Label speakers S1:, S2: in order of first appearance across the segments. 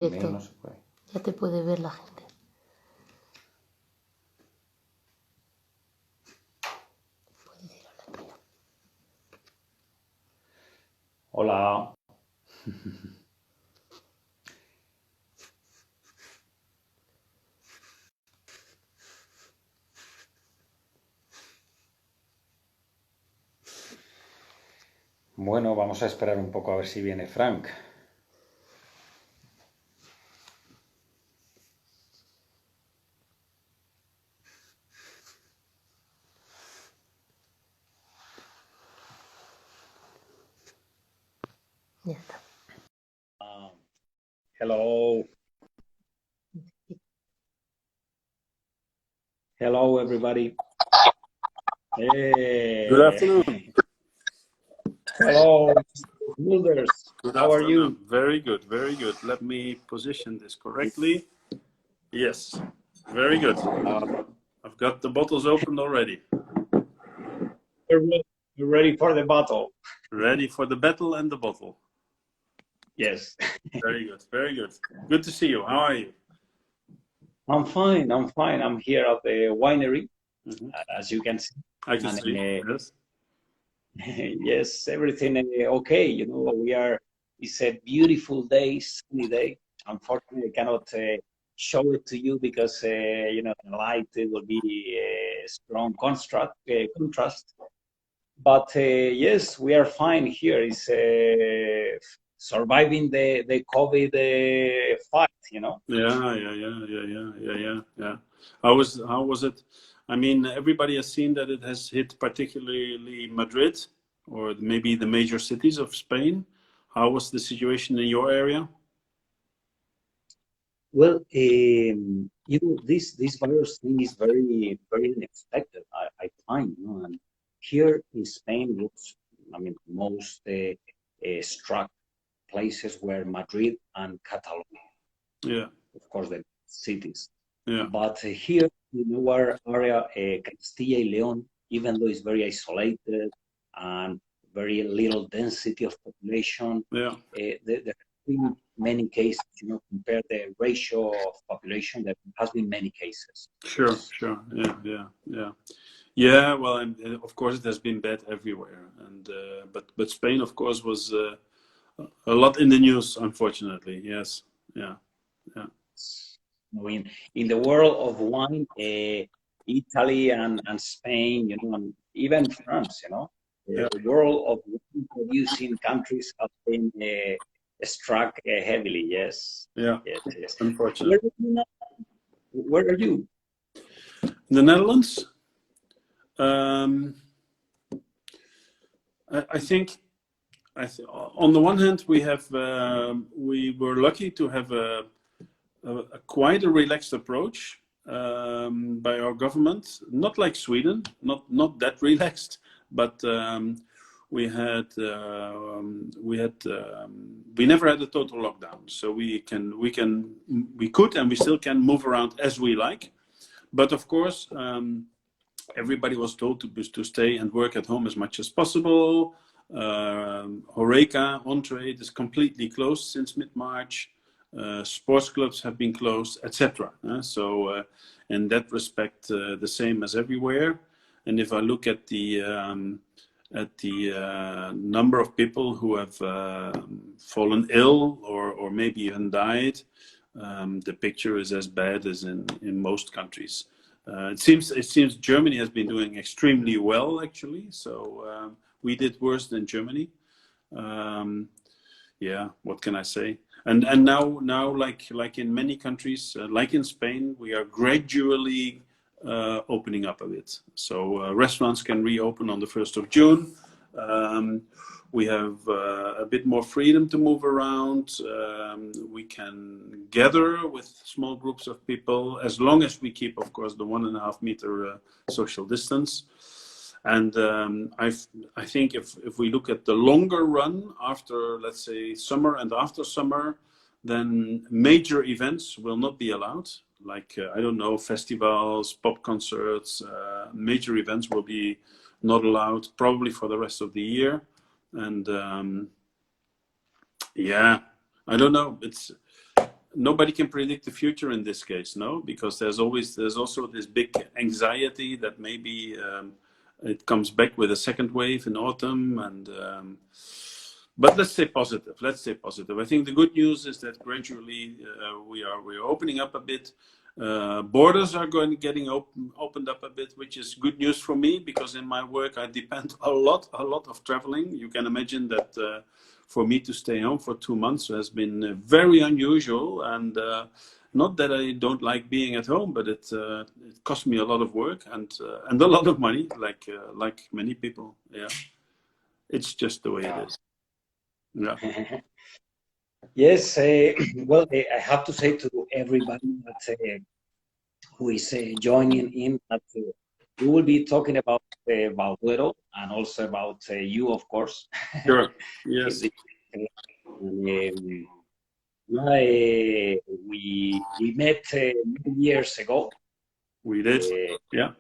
S1: Mío no se puede.
S2: Ya te puede ver la gente. Puedes decir hola, tío.
S1: Hola. Bueno, vamos a esperar un poco a ver si viene Frank.
S2: Ya está.
S1: Hello. Hello, everybody.
S3: Good
S1: Hey.
S3: afternoon.
S1: Hello, Smulders.
S3: Good
S1: How are
S3: afternoon.
S1: you?
S3: Very good, very good. Let me position this correctly. Yes, very good. I've got the bottles opened already.
S1: You're ready for the battle?
S3: Ready for the battle and the bottle.
S1: Yes.
S3: Very good, very good. Good to see you. How are you?
S1: I'm fine. I'm fine. I'm here at the winery, as you can see.
S3: I can
S1: And
S3: see. Yes.
S1: yes, everything okay. You know, it's a beautiful day, sunny day. Unfortunately, I cannot show it to you because, the light will be a strong contrast. But yes, we are fine here. It's surviving the COVID fight,
S3: Yeah. How was it? I mean, everybody has seen that it has hit particularly Madrid or maybe the major cities of Spain. How was the situation in your area?
S1: Well, this virus thing is very very unexpected. I find, and here in Spain, most struck places were Madrid and Catalonia,
S3: Yeah.
S1: of course, the cities.
S3: Yeah.
S1: But here in our area, Castilla y León, even though it's very isolated and very little density of population,
S3: Yeah.
S1: there have been many cases, compared the ratio of population, there has been many cases.
S3: Sure. Yeah. Well, of course, it has been bad everywhere, and but Spain, of course, was a lot in the news, unfortunately. Yes. Yeah.
S1: In the world of wine, Italy and Spain, and even France,
S3: Yeah.
S1: the world of wine producing countries have been struck heavily. Yes.
S3: Yeah.
S1: Yes.
S3: Unfortunately.
S1: Where are you?
S3: In the Netherlands, I think on the one hand we were lucky to have a quite a relaxed approach by our government, not like Sweden, not that relaxed, but we never had a total lockdown, so we could and we still can move around as we like, but of course everybody was told to stay and work at home as much as possible. Horeca on-trade is completely closed since mid-March. Sports clubs have been closed, etc. So in that respect, the same as everywhere. And if I look at the number of people who have fallen ill or maybe even died, the picture is as bad as in most countries. It seems Germany has been doing extremely well, actually. So we did worse than Germany. Yeah, what can I say? And now like in many countries, like in Spain, we are gradually opening up a bit. So restaurants can reopen on the 1st of June. We have a bit more freedom to move around. We can gather with small groups of people as long as we keep, of course, the 1.5 meter social distance. And I think if we look at the longer run after, let's say, summer and after summer, then major events will not be allowed. Like, I don't know, festivals, pop concerts, major events will be not allowed probably for the rest of the year. And yeah, I don't know. nobody can predict the future in this case, no, because there's also this big anxiety that maybe it comes back with a second wave in autumn, and but let's stay positive. Let's stay positive. I think the good news is that gradually we are opening up a bit. Borders are getting opened up a bit, which is good news for me, because in my work I depend a lot of traveling. You can imagine that for me to stay home for 2 months has been very unusual, and not that I don't like being at home, but it cost me a lot of work and a lot of money, like many people. Yeah, it's just the way it is. Yeah.
S1: Yes, well, I have to say to everybody that who is joining in that we will be talking about Valduero and also about you, of course.
S3: Sure. Yes.
S1: We met many years ago.
S3: We did. Yeah.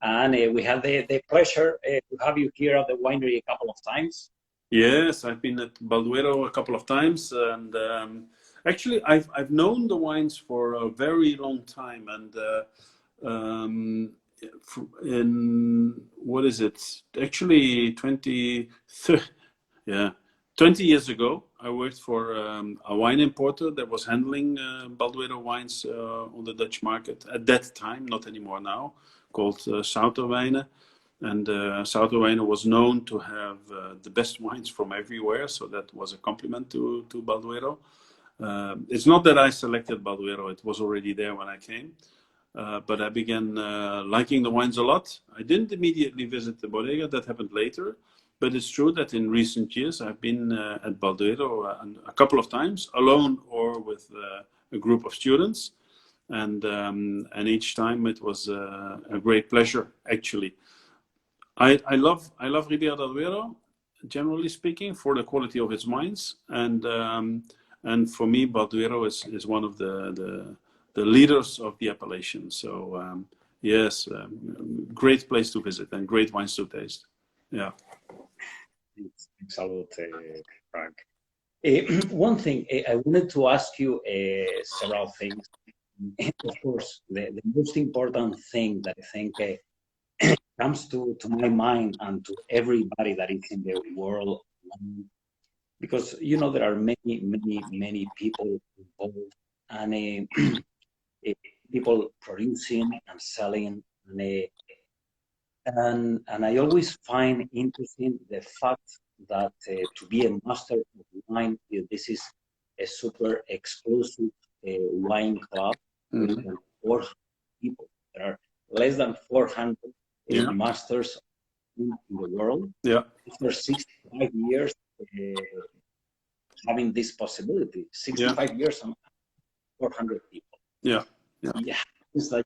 S1: And we had the pleasure to have you here at the winery a couple of times.
S3: Yes, I've been at Valduero a couple of times, and actually I've known the wines for a very long time, and in what is it? Actually, 20 years ago, I worked for a wine importer that was handling Valduero wines on the Dutch market at that time, not anymore now, called Souterwijnen. And Souterwijnen was known to have the best wines from everywhere, so that was a compliment to Valduero. It's not that I selected Valduero, it was already there when I came. But I began liking the wines a lot. I didn't immediately visit the bodega, that happened later. But it's true that in recent years I've been at Valduero a couple of times, alone or with a group of students. And each time it was a great pleasure, actually. I love Ribera del Duero, generally speaking, for the quality of its wines, and for me, Valduero is one of the leaders of the appellation. So yes, great place to visit and great wines to taste. Yeah.
S1: Thanks a lot, Frank. One thing I wanted to ask you several things. Of course, the most important thing that I think comes to my mind and to everybody that is in the world, because there are many people involved, and people producing and selling, and I always find interesting the fact that to be a master of wine, this is a super exclusive wine club with 400 people. There are less than 400 masters in the world.
S3: Yeah.
S1: After 65 years having this possibility, 65 years and 400 people.
S3: Yeah.
S1: It's like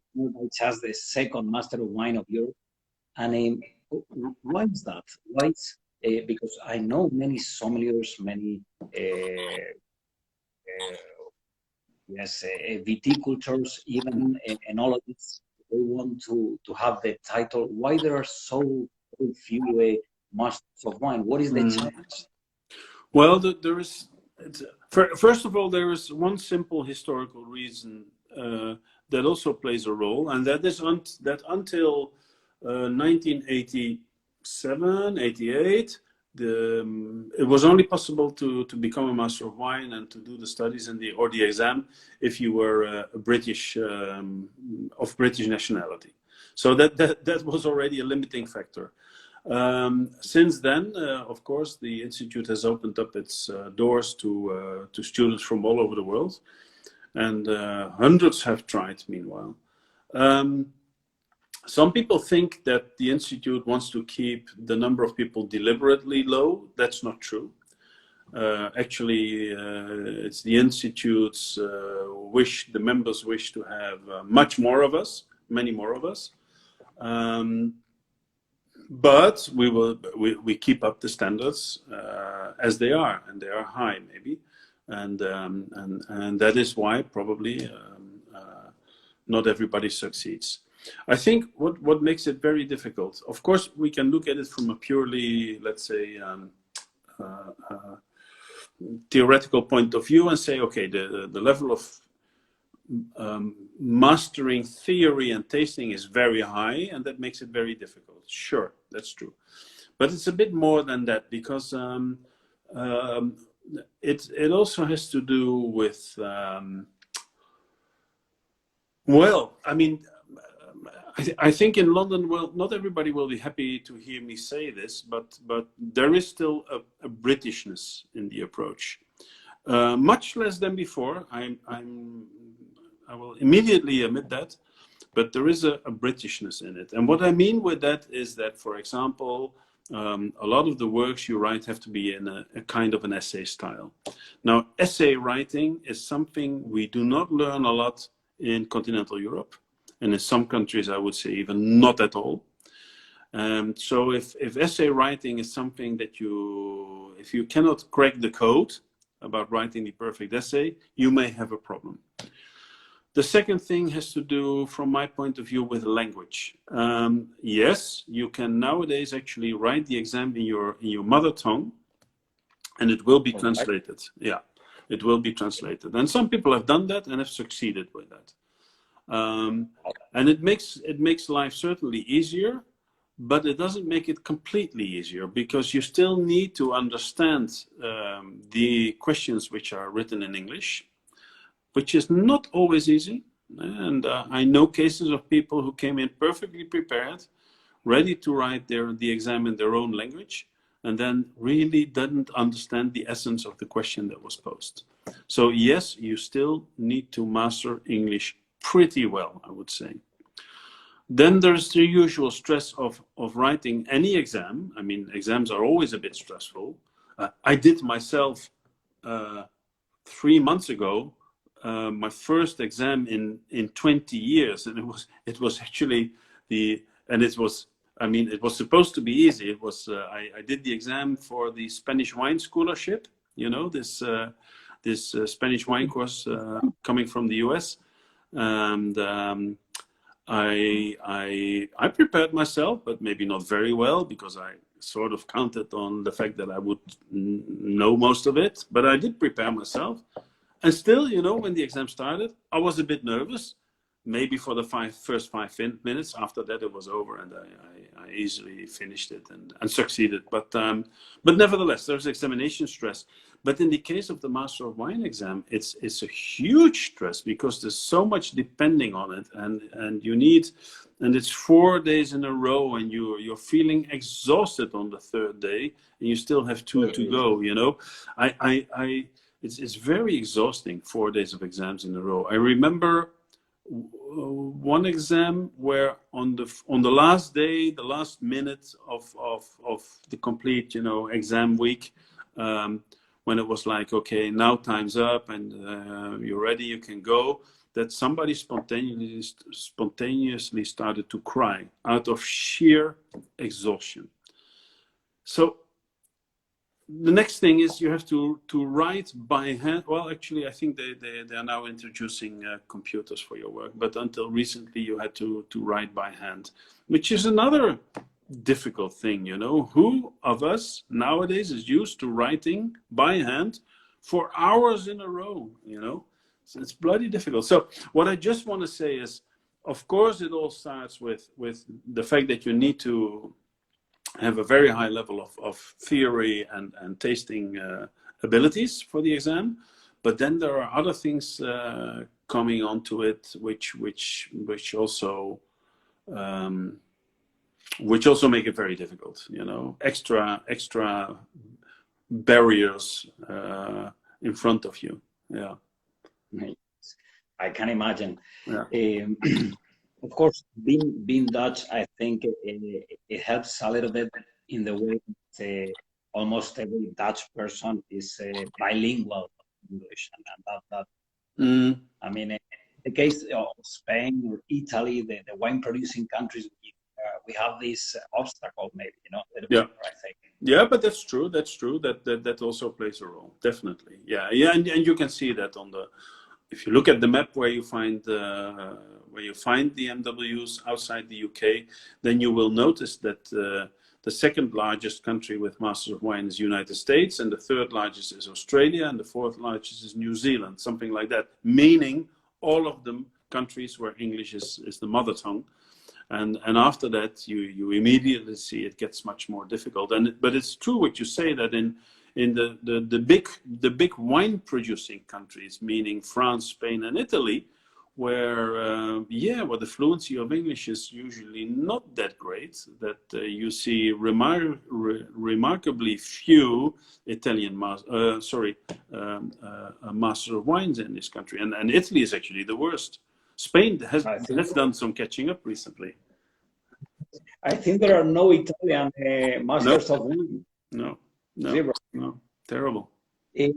S1: just the second master of wine of Europe. And why is that? Why is because I know many sommeliers, many viticultures, even enologists. They want to have the title. Why there are so few masters of wine? What is the challenge?
S3: Well, there is. First of all, there is one simple historical reason that also plays a role, and that is that until 1987, 88, it was only possible to become a master of wine and to do the studies and the exam if you were a British of British nationality. So that was already a limiting factor. Since then, of course, the institute has opened up its doors to students from all over the world, and hundreds have tried. Meanwhile. Some people think that the Institute wants to keep the number of people deliberately low. That's not true. Actually, it's the Institute's wish, the members wish to have much more of us, many more of us. But we keep up the standards as they are, and they are high maybe. And that is why probably not everybody succeeds. I think what makes it very difficult, of course, we can look at it from a purely, let's say, theoretical point of view and say, okay, the level of mastering theory and tasting is very high, and that makes it very difficult. Sure, that's true. But it's a bit more than that, because it also has to do with, well, I mean, I think in London, well, not everybody will be happy to hear me say this, but there is still a Britishness in the approach, much less than before. I will immediately admit that, but there is a Britishness in it. And what I mean with that is that, for example, a lot of the works you write have to be in a kind of an essay style. Now, essay writing is something we do not learn a lot in continental Europe. And in some countries, I would say even not at all. So if essay writing is something that if you cannot crack the code about writing the perfect essay, you may have a problem. The second thing has to do, from my point of view, with language. Yes, you can nowadays actually write the exam in your mother tongue, and it will be translated. Yeah, it will be translated. And some people have done that and have succeeded with that. And it makes life certainly easier, but it doesn't make it completely easier, because you still need to understand the questions which are written in English, which is not always easy. And I know cases of people who came in perfectly prepared, ready to write the exam in their own language, and then really didn't understand the essence of the question that was posed. So yes, you still need to master English pretty well, I would say. Then there's the usual stress of writing any exam. I mean, exams are always a bit stressful. I did myself 3 months ago my first exam in 20 years, and it was actually it was supposed to be easy. It was I did the exam for the Spanish wine scholarship. You know, this Spanish wine course coming from the US. And I prepared myself, but maybe not very well, because I sort of counted on the fact that I would know most of it. But I did prepare myself, and still, you know, when the exam started, I was a bit nervous. Maybe for the first 5 minutes. After that, it was over, and I easily finished it and succeeded. But nevertheless, there's examination stress. But in the case of the Master of Wine exam, it's a huge stress, because there's so much depending on it, and you need, and it's 4 days in a row, and you're feeling exhausted on the third day, and you still have 2 to go. You know, it's very exhausting, 4 days of exams in a row. I remember one exam where on the last day, the last minute of the complete, you know, exam week, when it was like, okay, now time's up and you're ready, you can go, that somebody spontaneously started to cry out of sheer exhaustion. So the next thing is you have to write by hand. Well, actually, I think they are now introducing computers for your work, but until recently you had to write by hand, which is another difficult thing. You know, who of us nowadays is used to writing by hand for hours in a row? You know, so it's bloody difficult. So what I just want to say is, of course, it all starts with the fact that you need to have a very high level of theory and tasting abilities for the exam, but then there are other things coming onto it, which also make it very difficult. You know, extra barriers in front of you. Yeah,
S1: I can imagine.
S3: Yeah.
S1: Of course, being Dutch, I think it helps a little bit in the way that almost every Dutch person is bilingual in English, and I mean, in the case of Spain or Italy, the wine-producing countries, we have this obstacle, maybe, you know, a little bit, I think.
S3: Yeah, but that's true. That's true. That also plays a role, definitely. Yeah, and you can see that on the. If you look at the map where you find the MWs outside the UK, then you will notice that The second largest country with Masters of Wine is United States, and the third largest is Australia, and the fourth largest is New Zealand, something like that, meaning all of them countries where English is the mother tongue. And after that, you immediately see it gets much more difficult. But it's true what you say, that in the big wine producing countries, meaning France, Spain, and Italy, where where the fluency of English is usually not that great, that you see remarkably few Italian Masters of Wines in this country, and Italy is actually the worst. Spain has done some catching up recently.
S1: I think there are no Italian Masters of Wine.
S3: No,
S1: Zero.
S3: no, terrible.
S1: I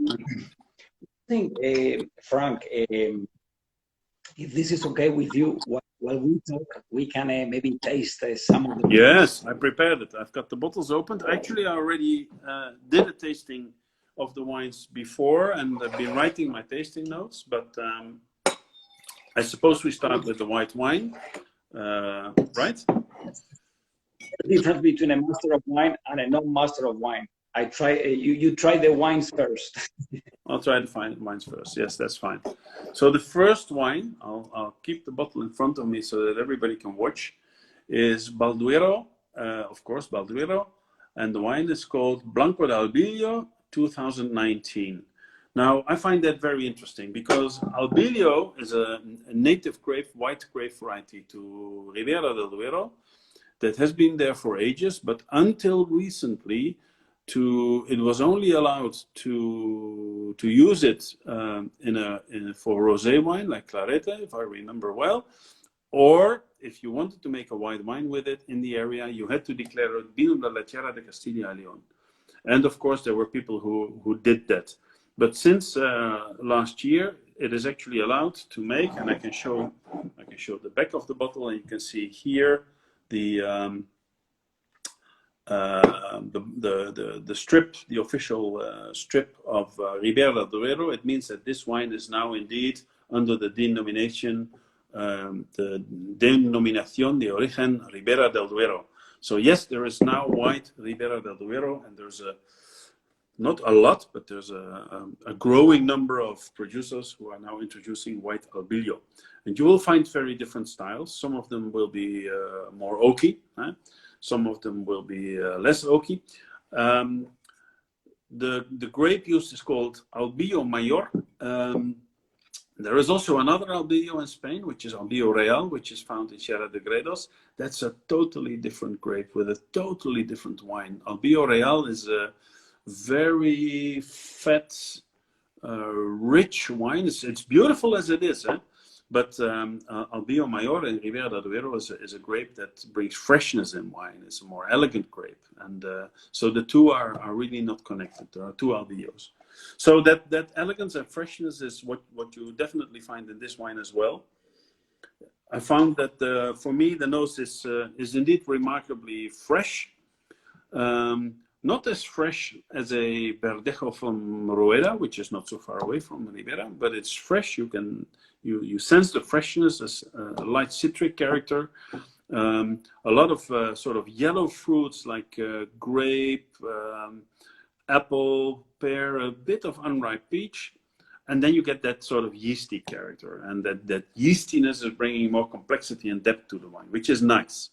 S1: think, Frank, if this is okay with you, while we talk, we can maybe taste some of the...
S3: Yes, I prepared it. I've got the bottles opened. Actually, I already did a tasting of the wines before, and I've been writing my tasting notes, but I suppose we start with the white wine, right?
S1: The difference between a master of wine and a non-master of wine. You try the wines first.
S3: I'll try to find wines first. Yes, that's fine. So the first wine, I'll keep the bottle in front of me so that everybody can watch, is Valduero, of course, Valduero, and the wine is called Blanco d'Albillo 2019. Now, I find that very interesting because Albillo is a native grape, white grape variety to Ribera del Duero that has been there for ages, but until recently, it was only allowed to use it for rosé wine like Clarete, if I remember well, or if you wanted to make a white wine with it in the area, you had to declare it Vino de la Tierra de Castilla y León. And of course, there were people who did that. But since last year, it is actually allowed to make, and I can show the back of the bottle, and you can see here the strip, the official strip of Ribera del Duero. It means that this wine is now indeed under the denomination, the Denominación de Origen Ribera del Duero. So yes, there is now white Ribera del Duero, and there's not a lot, but there's a growing number of producers who are now introducing white Albillo. And you will find very different styles. Some of them will be more oaky. Some of them will be less oaky. The grape used is called Albillo Mayor. There is also another Albillo in Spain, which is Albillo Real, which is found in Sierra de Gredos. That's a totally different grape with a totally different wine. Albillo Real is a very fat, rich wine. It's beautiful as it is, but Albillo Mayor in Ribera del Duero is a grape that brings freshness in wine. It's a more elegant grape, and so the two are really not connected. There are two Albillos. So that elegance and freshness is what you definitely find in this wine as well. I found that for me the nose is indeed remarkably fresh. Not as fresh as a Verdejo from Ribera, which is not so far away from Ribera, but it's fresh. You sense the freshness as a light citric character. A lot of sort of yellow fruits like grape, apple, pear, a bit of unripe peach, and then you get that sort of yeasty character, and that yeastiness is bringing more complexity and depth to the wine, which is nice.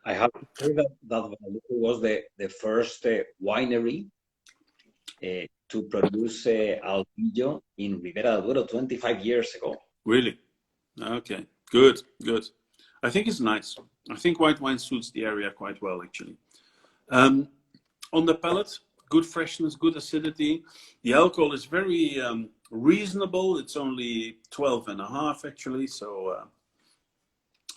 S1: I have to say that Valduero was the first winery to produce Albillo in Ribera del Duero 25 years ago.
S3: Really? Okay, good. I think it's nice. I think white wine suits the area quite well, actually. On the palate, good freshness, good acidity. The alcohol is very reasonable. It's only 12.5 actually, so...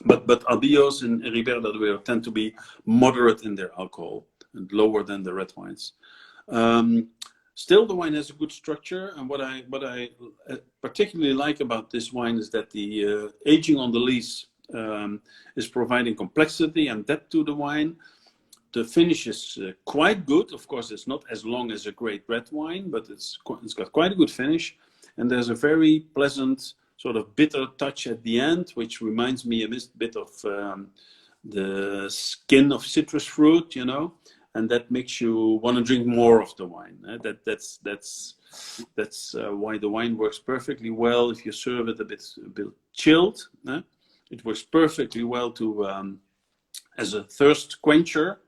S3: But Albillos in Ribera del Duero tend to be moderate in their alcohol and lower than the red wines. Still, the wine has a good structure, and what I particularly like about this wine is that the aging on the lees is providing complexity and depth to the wine. The finish is quite good. Of course, it's not as long as a great red wine, but it's got quite a good finish, and there's a very pleasant sort of bitter touch at the end, which reminds me a bit of the skin of citrus fruit, you know, and that makes you want to drink more of the wine. That's why the wine works perfectly well if you serve it a bit chilled. It works perfectly well to as a thirst quencher,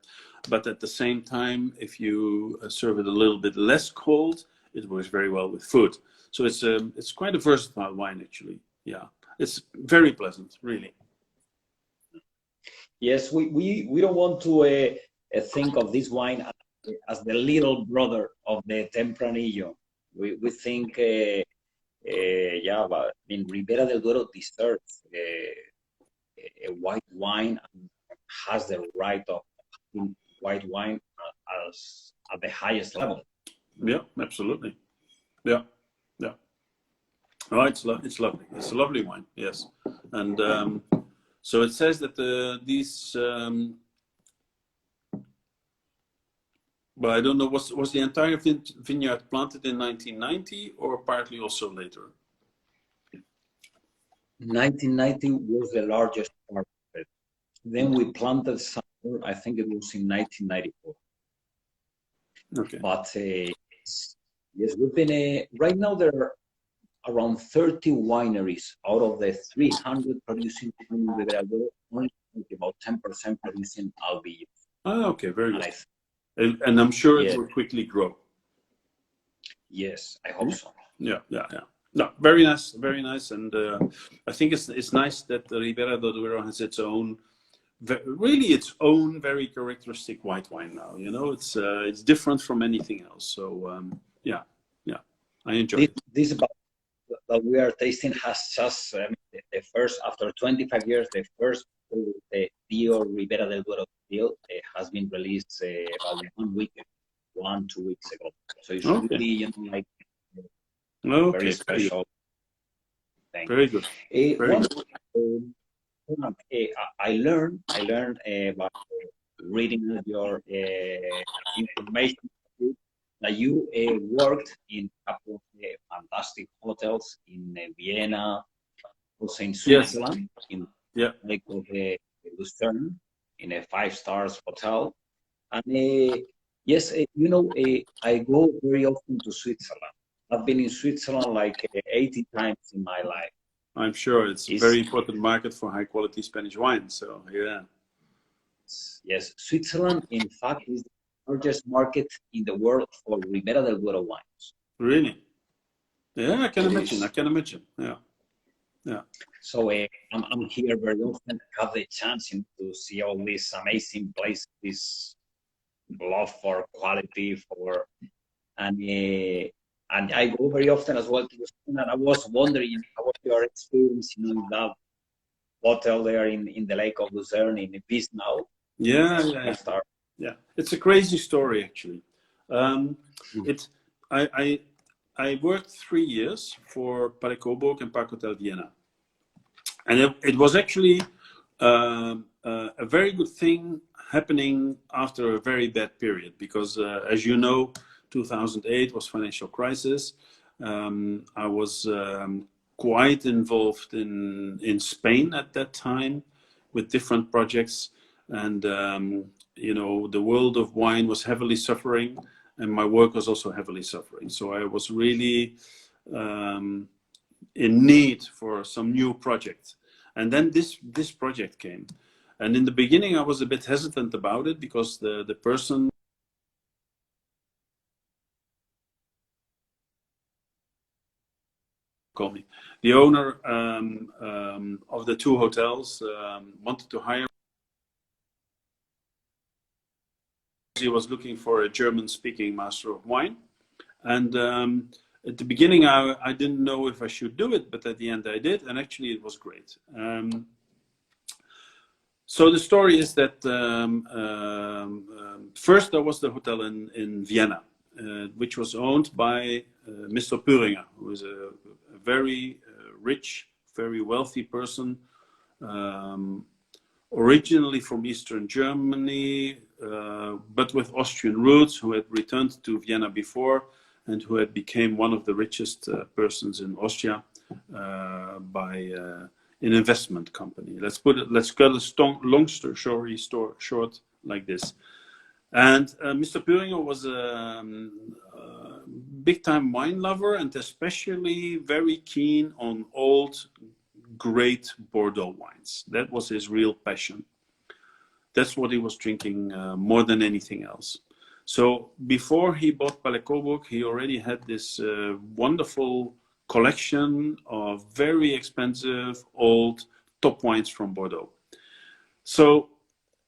S3: but at the same time, if you serve it a little bit less cold, it works very well with food. So it's quite a versatile wine, actually. Yeah, it's very pleasant, really.
S1: Yes, we don't want to think of this wine as the little brother of the Tempranillo. We think, yeah, but I mean, Ribera del Duero deserves a white wine and has the right of having white wine as at the highest level.
S3: Yeah, absolutely. Yeah, yeah. Oh, it's lovely. It's a lovely wine. Yes, and so it says that these. But I don't know. Was the entire vineyard planted in 1990 or partly also later?
S1: 1990 was the largest part of it. Then we planted some more, I think it was in 1994.
S3: Okay.
S1: But yes, we've been right now there are around 30 wineries out of the 300 producing in Ribera del Duero, only about 10% producing Albillo.
S3: Ah, okay, very good. And I'm sure it will quickly grow.
S1: Yes, I hope so.
S3: Yeah. No, very nice, very nice. And I think it's nice that Ribera del Duero has its own, really its own very characteristic white wine now. You know, it's different from anything else. So yeah, I enjoy it.
S1: This that we are tasting has just the first, after 25 years, the first the Bio Ribera del Duero deal has been released about 2 weeks ago. So it's really, you know, like very special thing.
S3: Very good.
S1: I learned by reading your information that you worked in a couple of fantastic hotels in Vienna, also in Switzerland, in Lake of Lucerne, in a 5-star hotel. And yes, you know, I go very often to Switzerland. I've been in Switzerland like 80 times in my life.
S3: I'm sure it's a very important market for high quality Spanish wine. So yeah.
S1: Yes, Switzerland, in fact, is the largest market in the world for Ribera del Duero wines.
S3: Really? Yeah, I can imagine. Yeah.
S1: So I'm here very often. I have the chance to see all these amazing places, this love for quality, and I go very often as well to Spain. And I was wondering, how was your experience, you know, in that hotel there in the Lake of Lucerne in Vinos?
S3: Yeah. It's a crazy story, actually. I worked 3 years for Park Coburg and Park Hotel Vienna, and it was actually a very good thing happening after a very bad period, because as you know, 2008 was financial crisis. I was quite involved in Spain at that time with different projects, and you know, the world of wine was heavily suffering, and my work was also heavily suffering. So I was really in need for some new project. And then this project came. And in the beginning, I was a bit hesitant about it, because the person called me. The owner of the 2 hotels wanted to hire. He was looking for a German-speaking master of wine. And at the beginning, I didn't know if I should do it, but at the end I did. And actually, it was great. So the story is that first there was the hotel in Vienna, which was owned by Mr. Püringer, who is a very rich, very wealthy person, originally from Eastern Germany, but with Austrian roots, who had returned to Vienna before and who had become one of the richest persons in Austria by an investment company. Let's cut a long story short like this. And Mr. Puringer was a big-time wine lover, and especially very keen on old, great Bordeaux wines. That was his real passion. That's what he was drinking more than anything else. So before he bought Palais Coburg, he already had this wonderful collection of very expensive old top wines from Bordeaux. So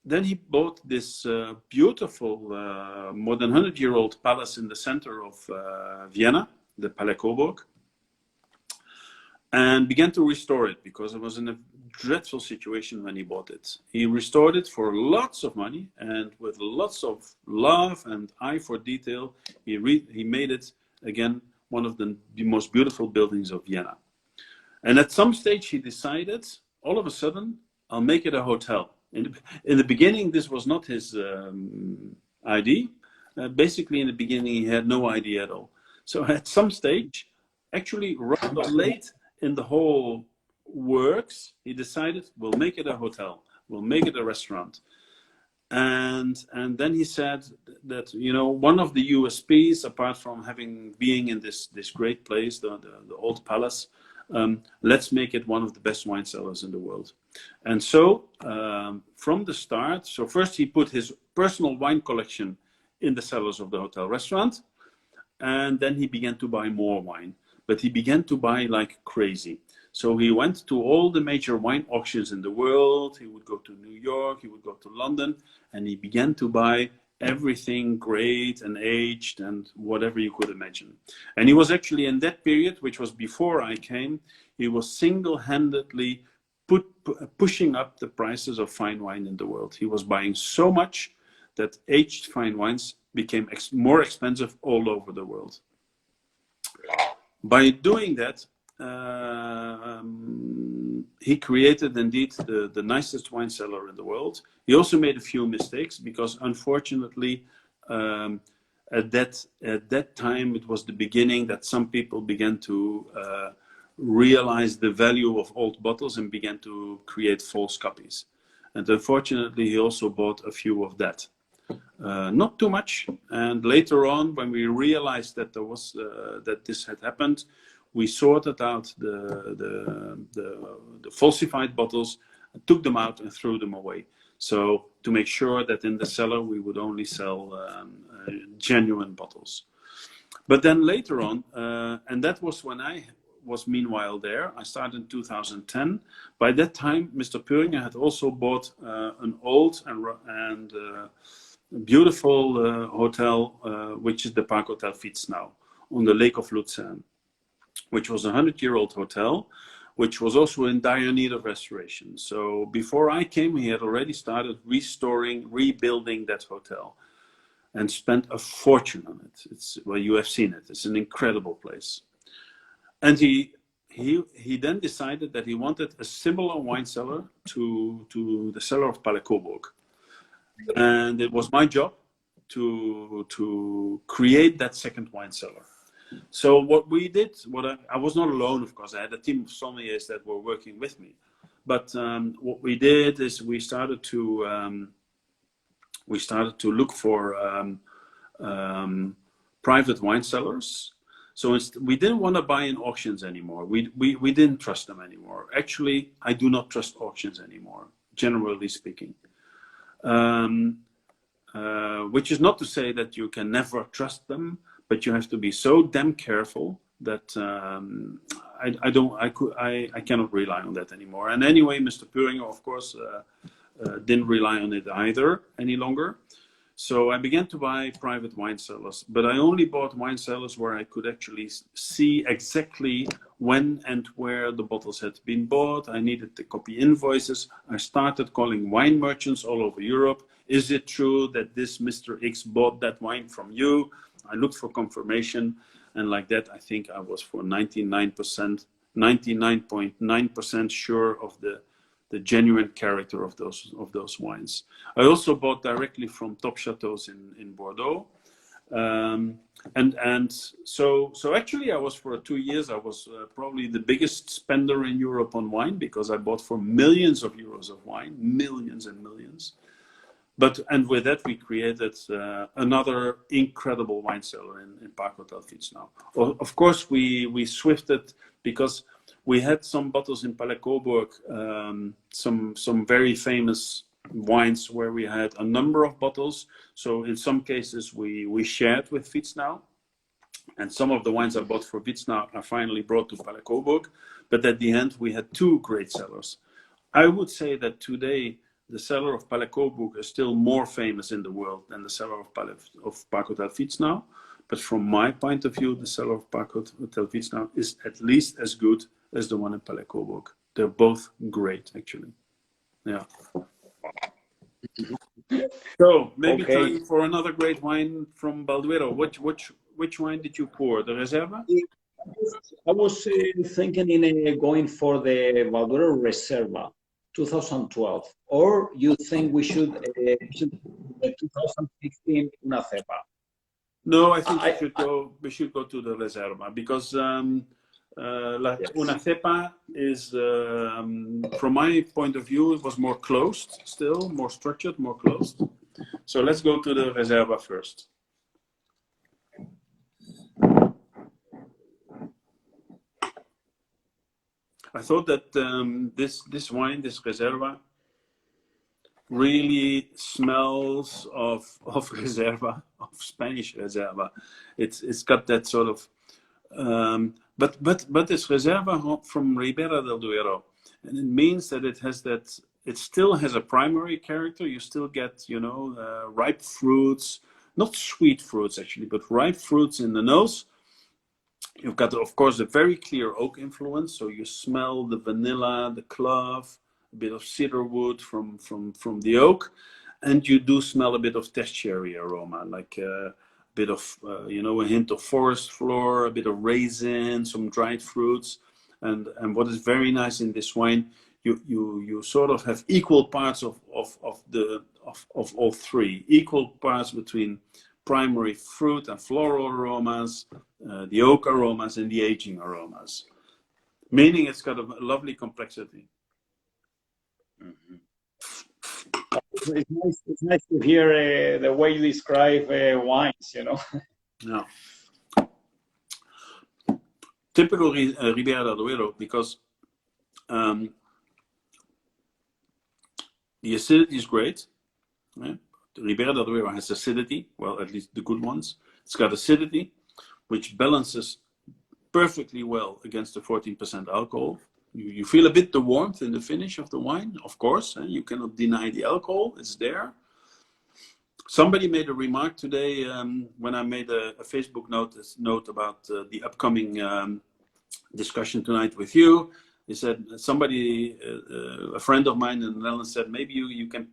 S3: then he bought this beautiful, more than 100-year-old palace in the center of Vienna, the Palais Coburg, and began to restore it because it was in a dreadful situation when he bought it. He restored it for lots of money, and with lots of love and eye for detail, he made it again one of the most beautiful buildings of Vienna. And at some stage he decided, all of a sudden, I'll make it a hotel. In the beginning, this was not his idea. Basically, in the beginning, he had no idea at all. So at some stage, actually rather late in the whole works, he decided, we'll make it a hotel. We'll make it a restaurant. And then he said that, you know, one of the USPs, apart from being in this great place, the old palace, let's make it one of the best wine cellars in the world. And so from the start, so first he put his personal wine collection in the cellars of the hotel restaurant, and then he began to buy more wine. But he began to buy like crazy. So he went to all the major wine auctions in the world. He would go to New York, he would go to London, and he began to buy everything great and aged and whatever you could imagine. And he was actually in that period, which was before I came, he was single-handedly pushing up the prices of fine wine in the world. He was buying so much that aged fine wines became more expensive all over the world. By doing that, he created indeed the nicest wine cellar in the world. He also made a few mistakes because unfortunately at that time it was the beginning that some people began to realize the value of old bottles and began to create false copies. And unfortunately he also bought a few of that. Not too much. And later on, when we realized that there was that this had happened, we sorted out the falsified bottles, took them out and threw them away. So to make sure that in the cellar we would only sell genuine bottles. But then later on, and that was when I was meanwhile there, I started in 2010. By that time, Mr. Puringer had also bought an old and beautiful hotel, which is the Park Hotel Fitznau on the Lake of Luzern, which was a 100-year-old hotel, which was also in dire need of restoration. So before I came, he had already started rebuilding that hotel and spent a fortune on it. Well, you have seen it. It's an incredible place. And he then decided that he wanted a similar wine cellar to the cellar of Palais Coburg. And it was my job to create that second wine cellar. So what we did, I was not alone, of course. I had a team of sommeliers that were working with me. But what we did is we started to look for private wine cellars. So we didn't want to buy in auctions anymore. We didn't trust them anymore. Actually, I do not trust auctions anymore, generally speaking. Which is not to say that you can never trust them, but you have to be so damn careful that I cannot rely on that anymore. And anyway, Mr. Puringer, of course, didn't rely on it either any longer. So I began to buy private wine cellars, but I only bought wine cellars where I could actually see exactly when and where the bottles had been bought. I needed to copy invoices. I started calling wine merchants all over Europe. Is it true that this Mr. X bought that wine from you? I looked for confirmation, and like that, I think I was for 99.9% sure of the genuine character of those wines. I also bought directly from top chateaus in Bordeaux, So actually, I was for 2 years. I was probably the biggest spender in Europe on wine because I bought for millions of euros of wine, millions and millions. And with that, we created another incredible wine cellar in Park Hotel Fietsnau. Of course, we swifted because we had some bottles in Palais Coburg, some very famous wines where we had a number of bottles. So in some cases, we shared with Fietsnau. And some of the wines I bought for Fietsnau are finally brought to Palais Coburg. But at the end, we had two great cellars. I would say that today, the cellar of Palais Coburg is still more famous in the world than the cellar of Park Hotel Fietsnau. But from my point of view, the cellar of Park Hotel Fietsnau is at least as good as the one in Palais Coburg. They're both great, actually. Yeah. So maybe time for another great wine from Valduero. Which wine did you pour? The Reserva?
S1: I was thinking in going for the Valduero Reserva 2012, or you think we should 2016 Una Cepa?
S3: No, I think we should go to the Reserva because Una Cepa is, from my point of view, it was more closed still, more structured, more closed. So let's go to the Reserva first. I thought that this wine, this Reserva, really smells of Reserva, of Spanish Reserva. It's got that sort of, but it's Reserva from Ribera del Duero, and it means that it still has a primary character. You still get, ripe fruits, not sweet fruits actually, but ripe fruits in the nose. You've got, of course, a very clear oak influence. So you smell the vanilla, the clove, a bit of cedar wood from the oak. And you do smell a bit of tertiary aroma, like a bit of, a hint of forest floor, a bit of raisin, some dried fruits. And what is very nice in this wine, you sort of have equal parts of all three, equal parts between primary fruit and floral aromas, the oak aromas, and the aging aromas, meaning it's got a lovely complexity.
S1: Mm-hmm. It's nice to hear the way you describe wines,
S3: Yeah. Typical Ribera del Duero, because the acidity is great. Right? Ribera del Duero has acidity, well, at least the good ones. It's got acidity, which balances perfectly well against the 14% alcohol. You feel a bit the warmth in the finish of the wine, of course. You cannot deny the alcohol, it's there. Somebody made a remark today when I made a Facebook note about the upcoming discussion tonight with you. He said, a friend of mine in the Netherlands said, maybe you can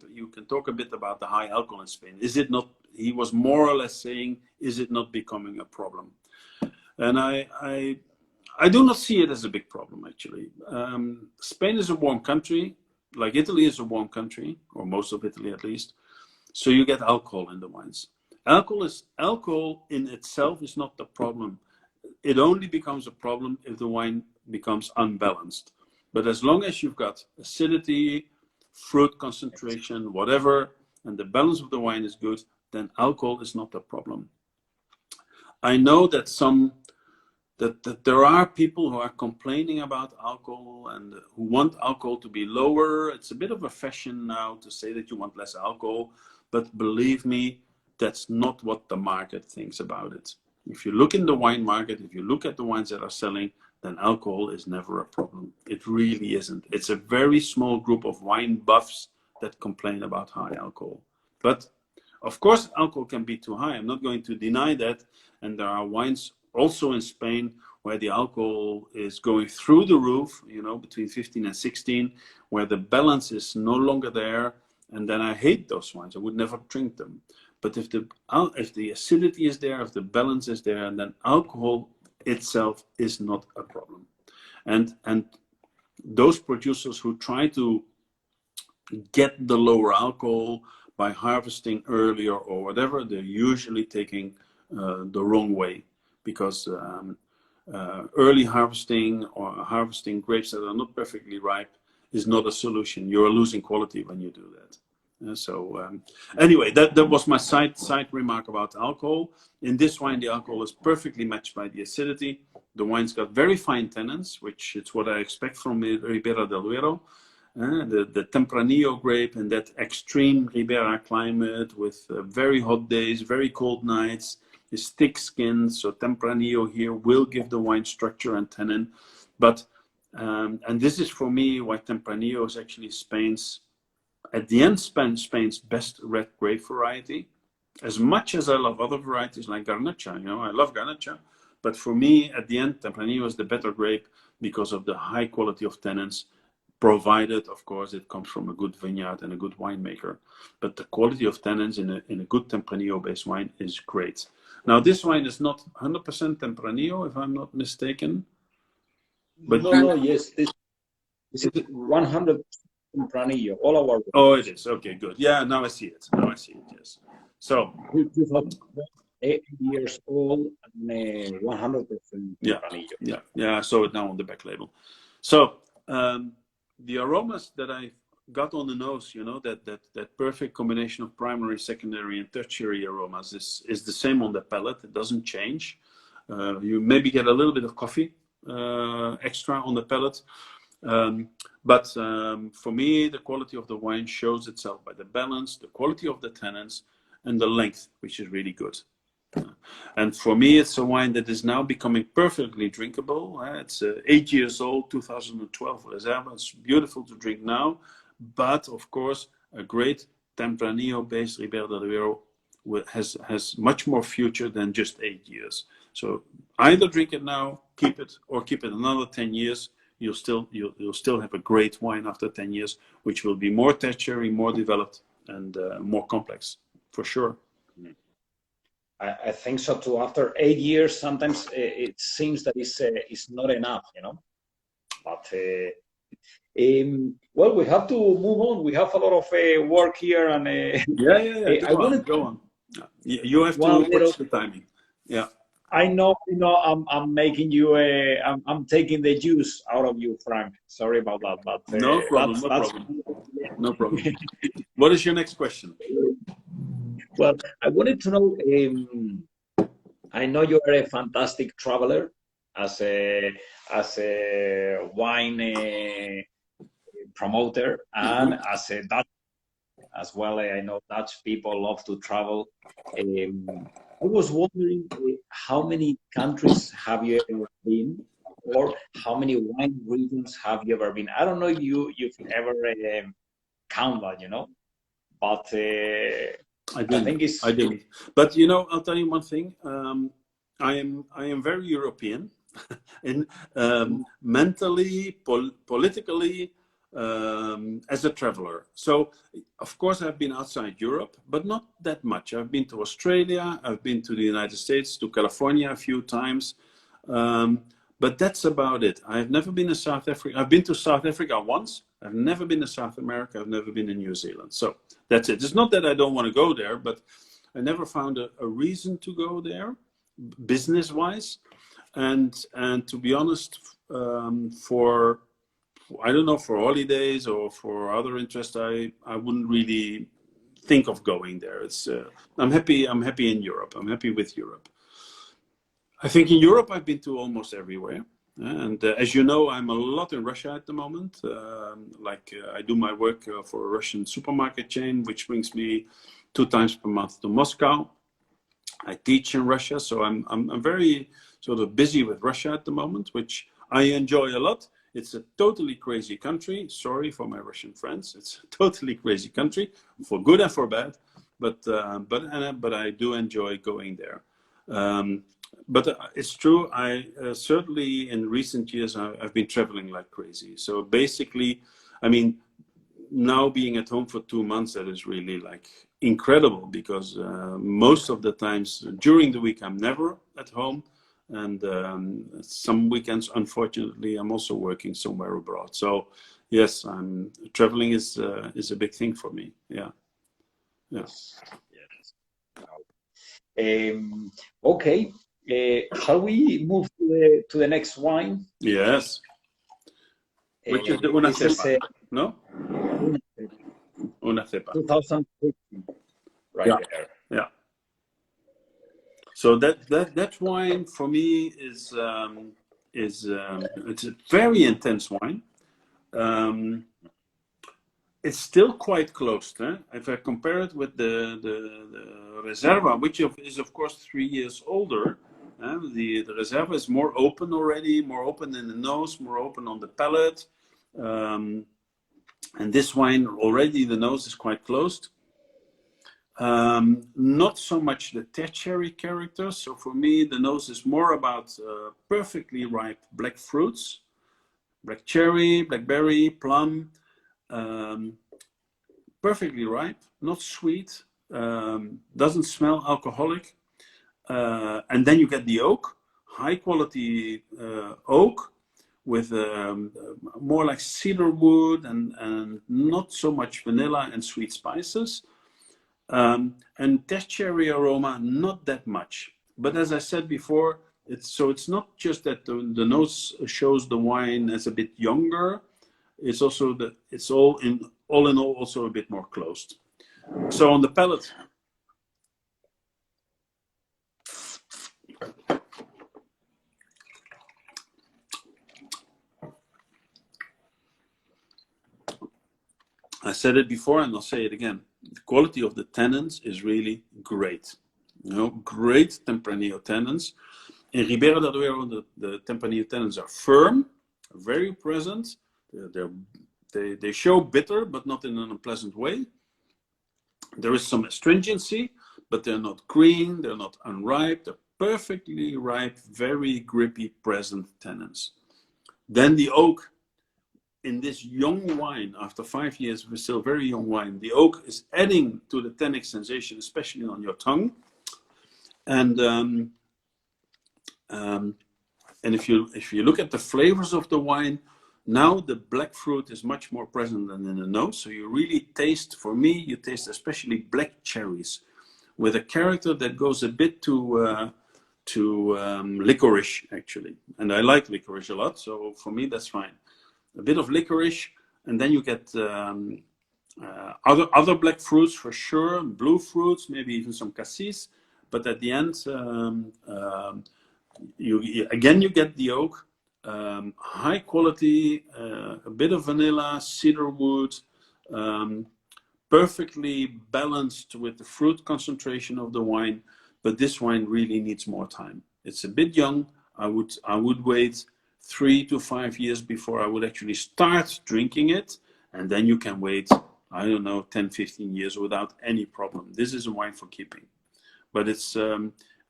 S3: talk a bit about the high alcohol in Spain. Is it not, he was more or less saying, is it not becoming a problem? And I do not see it as a big problem, actually. Spain is a warm country, like Italy is a warm country, or most of Italy at least. So you get alcohol in the wines. Alcohol in itself is not the problem. It only becomes a problem if the wine becomes unbalanced. But as long as you've got acidity, fruit concentration, whatever, and the balance of the wine is good, then alcohol is not a problem. I know that that there are people who are complaining about alcohol and who want alcohol to be lower. It's a bit of a fashion now to say that you want less alcohol, but believe me, that's not what the market thinks about it. If you look in the wine market, if you look at the wines that are selling, then alcohol is never a problem. It really isn't. It's a very small group of wine buffs that complain about high alcohol. But of course, alcohol can be too high. I'm not going to deny that. And there are wines also in Spain where the alcohol is going through the roof, between 15 and 16, where the balance is no longer there. And then I hate those wines. I would never drink them. But if the acidity is there, if the balance is there, then alcohol itself is not a problem. And those producers who try to get the lower alcohol by harvesting earlier or whatever, they're usually taking the wrong way, because early harvesting or harvesting grapes that are not perfectly ripe is not a solution. You're losing quality when you do that. Anyway, that was my side remark about alcohol. In this wine, the alcohol is perfectly matched by the acidity. The wine's got very fine tannins, which is what I expect from Ribera del Duero. The Tempranillo grape in that extreme Ribera climate with very hot days, very cold nights, is thick skinned. So Tempranillo here will give the wine structure and tannin. But, and this is for me why Tempranillo is actually Spain's best red grape variety. As much as I love other varieties like Garnacha, I love Garnacha, but for me, at the end, Tempranillo is the better grape because of the high quality of tannins, provided, of course, it comes from a good vineyard and a good winemaker. But the quality of tannins in a good Tempranillo-based wine is great. Now, this wine is not 100% Tempranillo, if I'm not mistaken. But
S1: no, yes, this is 100% Tempranillo, all our.
S3: Oh, it is. Okay, good. Yeah, now I see it. Yes. So
S1: 8 years old and 100% Tempranillo.
S3: Yeah. I saw it now on the back label. So the aromas that I got on the nose, that perfect combination of primary, secondary, and tertiary aromas is the same on the palate. It doesn't change. You maybe get a little bit of coffee extra on the palate. But for me, the quality of the wine shows itself by the balance, the quality of the tannins, and the length, which is really good. And for me, it's a wine that is now becoming perfectly drinkable. It's 8 years old, 2012 reserve. It's beautiful to drink now. But of course, a great Tempranillo-based Ribera del Duero has much more future than just 8 years. So either drink it now, keep it, or keep it another 10 years. You'll still have a great wine after 10 years, which will be more textury, more developed, and more complex, for sure.
S1: I think so too. After 8 years, sometimes it seems that it's not enough, But well, we have to move on. We have a lot of work here, and
S3: Go on. You have to watch the timing. Yeah.
S1: I know. I'm making you. I'm taking the juice out of you, Frank. Sorry about that, but
S3: no problem. No problem. What is your next question?
S1: Well, I wanted to know. I know you are a fantastic traveler as a wine promoter and as a Dutch as well. I know Dutch people love to travel. I was wondering how many countries have you ever been, or how many wine regions have you ever been? I don't know if you've ever counted that, but I didn't.
S3: But I'll tell you one thing. I am very European, and mentally, politically, as a traveler. So, of course, I've been outside Europe, but not that much. I've been to Australia, I've been to the United States, to California a few times, but that's about it. I've never been to South Africa. I've been to South Africa once. I've never been to South America. I've never been to New Zealand. So that's it. It's not that I don't want to go there, but I never found a reason to go there, business-wise. And to be honest, for holidays or for other interests, I wouldn't really think of going there. It's I'm happy in Europe. I'm happy with Europe. I think in Europe I've been to almost everywhere. And as you know, I'm a lot in Russia at the moment. I do my work for a Russian supermarket chain, which brings me 2 times per month to Moscow. I teach in Russia, so I'm very sort of busy with Russia at the moment, which I enjoy a lot. It's a totally crazy country. Sorry for my Russian friends. It's a totally crazy country, for good and for bad. But I do enjoy going there. But it's true. I certainly in recent years I've been traveling like crazy. So basically, I mean, now being at home for 2 months, that is really like incredible, because most of the times during the week I'm never at home, and some weekends, unfortunately, I'm also working somewhere abroad. So yes, traveling is a big thing for me. Yeah.
S1: Yes. Okay, shall we move to the next wine?
S3: Yes. Which is the una
S1: This is
S3: cepa, no?
S1: Una Cepa,
S3: Una cepa.
S1: 2015, right
S3: Yeah.
S1: there.
S3: Yeah. So that wine for me is it's a very intense wine. It's still quite close. If I compare it with the Reserva, which is of course 3 years older, the Reserva is more open already, more open in the nose, more open on the palate. And this wine already, the nose is quite closed. Not so much the tertiary character. So for me, the nose is more about perfectly ripe black fruits, black cherry, blackberry, plum, perfectly ripe, not sweet, doesn't smell alcoholic. And then you get the oak, high quality oak with more like cedar wood and not so much vanilla and sweet spices. And tertiary aroma, not that much. But as I said before, it's not just that the nose shows the wine as a bit younger. It's also that it's all in all also a bit more closed. So on the palate, I said it before and I'll say it again. The quality of the tannins is really great. Great Tempranillo tannins. In Ribera del Duero, the Tempranillo tannins are firm, very present. They show bitter, but not in an unpleasant way. There is some astringency, but they're not green, they're not unripe, they're perfectly ripe, very grippy, present tannins. Then the oak, in this young wine, after 5 years, we're still very young wine, the oak is adding to the tannic sensation, especially on your tongue. And if you look at the flavors of the wine, now the black fruit is much more present than in the nose. So you really taste, for me, you taste especially black cherries with a character that goes a bit to licorice, actually. And I like licorice a lot, so for me, that's fine. A bit of licorice, and then you get other black fruits for sure, blue fruits, maybe even some cassis. But at the end, you get the oak, high quality, a bit of vanilla, cedar wood, perfectly balanced with the fruit concentration of the wine. But this wine really needs more time. It's a bit young. I would wait 3 to 5 years before I would actually start drinking it. And then you can wait, I don't know, 10, 15 years without any problem. This is a wine for keeping. But it's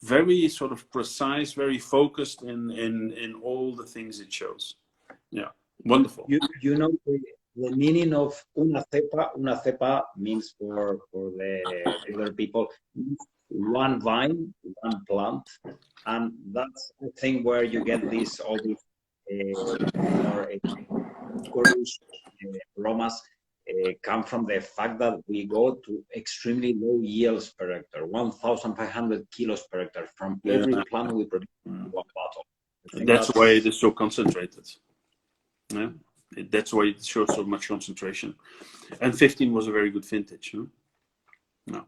S3: very sort of precise, very focused in all the things it shows. Yeah, wonderful.
S1: You know the meaning of una cepa. Una cepa means for the other people, one vine, one plant, and that's the thing where you get all these more licorice aromas. Come from the fact that we go to extremely low yields per hectare, 1,500 kilos per hectare from every plant we produce in one bottle.
S3: That's why it is so concentrated. Yeah, that's why it shows so much concentration. And 15 was a very good vintage. Huh?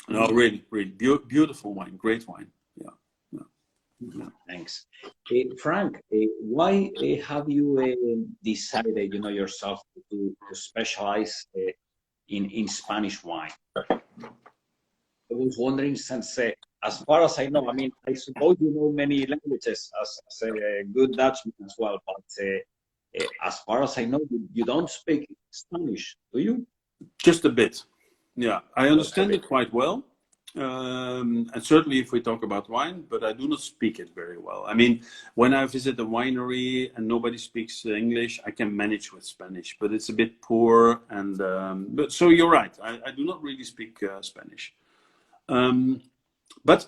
S3: No, really, really beautiful wine, great wine. Yeah.
S1: Thanks. Frank, why have you decided, yourself to specialize in Spanish wine? I was wondering, since as far as I know, I mean, I suppose you know many languages as a good Dutchman as well, but as far as I know, you don't speak Spanish, do you?
S3: Just a bit. Yeah, I understand it quite well. And certainly if we talk about wine, but I do not speak it very well. I mean, when I visit a winery and nobody speaks English, I can manage with Spanish, but it's a bit poor. And but so you're right, I do not really speak Spanish. But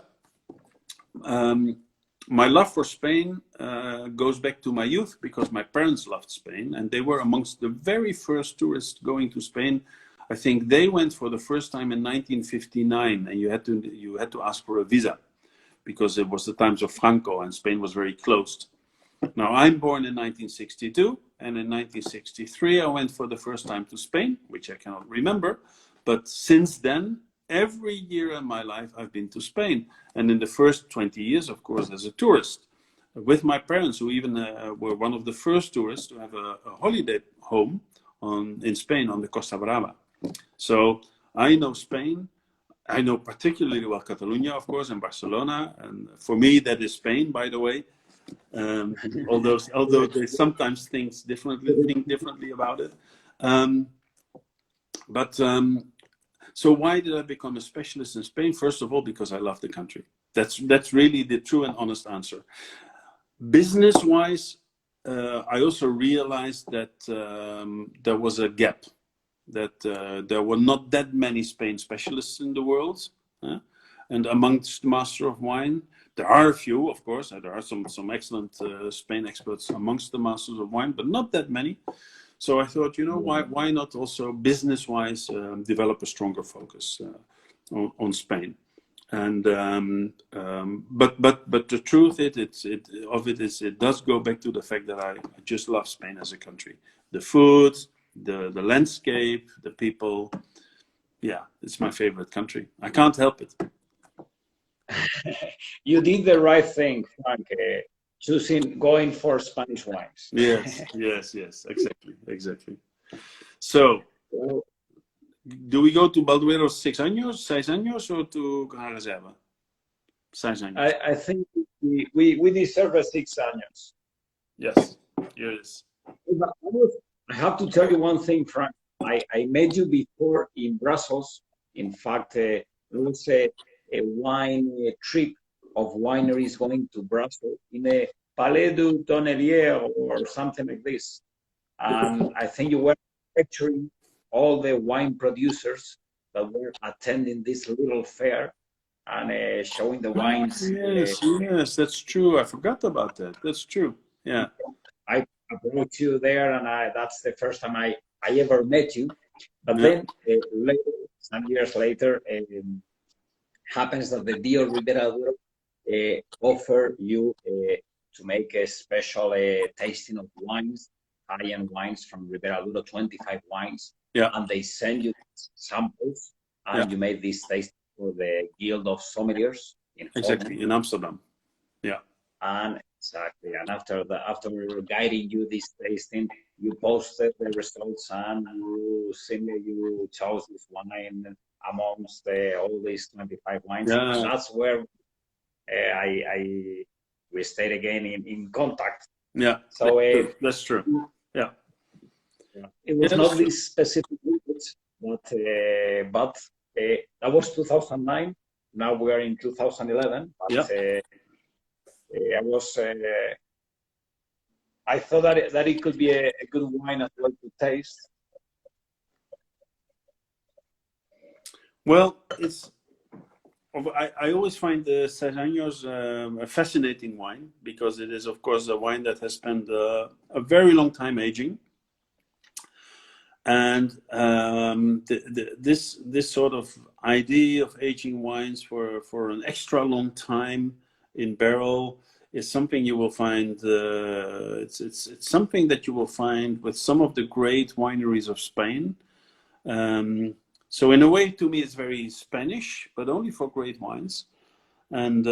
S3: my love for Spain goes back to my youth because my parents loved Spain and they were amongst the very first tourists going to Spain I think they went for the first time in 1959, and you had to ask for a visa because it was the times of Franco and Spain was very closed. Now, I'm born in 1962, and in 1963 I went for the first time to Spain, which I cannot remember. But since then, every year in my life I've been to Spain. And in the first 20 years, of course, as a tourist, with my parents, who even were one of the first tourists to have a holiday home in Spain on the Costa Brava. So I know Spain. I know particularly well Catalonia, of course, and Barcelona. And for me, that is Spain, by the way. Although they sometimes think differently about it. So why did I become a specialist in Spain? First of all, because I love the country. That's really the true and honest answer. Business-wise, I also realized that there was a gap, that there were not that many Spain specialists in the world. And amongst Master of Wine, there are a few, of course. There are some excellent Spain experts amongst the Masters of Wine, but not that many. So I thought, why not also business-wise develop a stronger focus on Spain? And but the truth is it does go back to the fact that I just love Spain as a country. The food, the landscape, the people. Yeah, it's my favorite country. I can't help it.
S1: You did the right thing, Frank, going for Spanish wines.
S3: Yes, exactly. So, do we go to Valduero 6 años, or to Gran Reserva? 6 años.
S1: I think we deserve a 6 años.
S3: Yes, here it is.
S1: I have to tell you one thing, Frank. I met you before in Brussels. In fact, there was a wine trip of wineries going to Brussels in a Palais du Tonnelier or something like this. And I think you were lecturing all the wine producers that were attending this little fair and showing the wines.
S3: Yes, that's true. I forgot about that. That's true. Yeah.
S1: I brought you there, and that's the first time I ever met you. But then later, some years later, happens that the Dio Ribera Duero offer you to make a special tasting of wines, high-end wines from Ribera Duero, 25 wines.
S3: Yeah.
S1: And they send you samples, and you made this taste for the Guild of Sommeliers in
S3: exactly in Amsterdam. Yeah.
S1: And exactly, and after guiding you this tasting, you posted the results, and you chose this wine amongst all these 25 wines.
S3: Yeah.
S1: And that's where we stayed again in contact.
S3: Yeah.
S1: So
S3: that's true. Yeah.
S1: It was not this specific vintage, but that was 2009. Now we are in 2011. But, I thought that it could be a good wine as well to taste.
S3: Well, I always find the 6 años a fascinating wine, because it is, of course, a wine that has spent a very long time aging. And this sort of idea of aging wines for an extra long time in barrel is something you will find. It's something that you will find with some of the great wineries of Spain. So in a way, to me, it's very Spanish, but only for great wines. And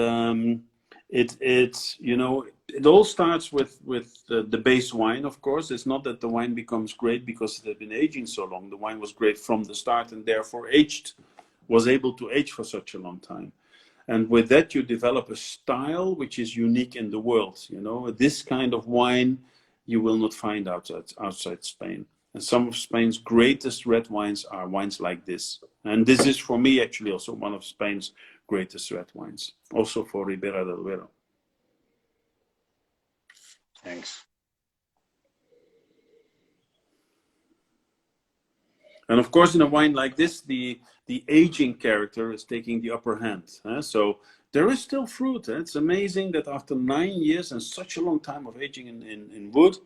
S3: it all starts with the base wine. Of course, it's not that the wine becomes great because it had been aging so long. The wine was great from the start, and therefore was able to age for such a long time. And with that, you develop a style which is unique in the world. This kind of wine you will not find outside Spain. And some of Spain's greatest red wines are wines like this. And this is, for me, actually also one of Spain's greatest red wines, also for Ribera del Duero.
S1: Thanks.
S3: And of course, in a wine like this, the aging character is taking the upper hand. So there is still fruit. It's amazing that after 9 years and such a long time of aging in wood,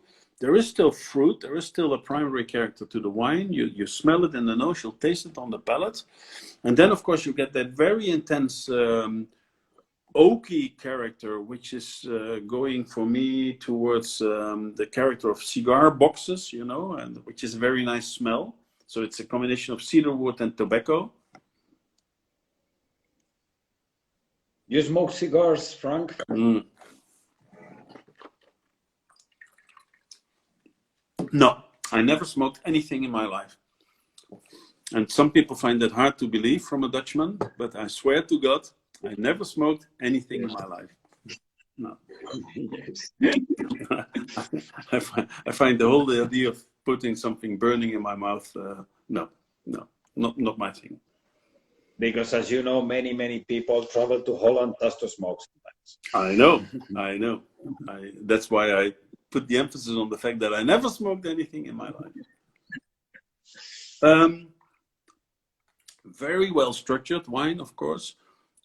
S3: there is still fruit, there is still a primary character to the wine. You smell it in the nose, you'll taste it on the palate. And then, of course, you get that very intense oaky character, which is going for me towards the character of cigar boxes, you know, and which is a very nice smell. So it's a combination of cedar wood and tobacco.
S1: You smoke cigars, Frank?
S3: Mm. No, I never smoked anything in my life. And some people find that hard to believe from a Dutchman, but I swear to God, I never smoked anything in my life. No.
S1: Yes.
S3: I find the whole idea of putting something burning in my mouth, no, not my thing.
S1: Because as you know, many people travel to Holland just to smoke sometimes.
S3: I know. That's why I put the emphasis on the fact that I never smoked anything in my life. Very well structured wine, of course.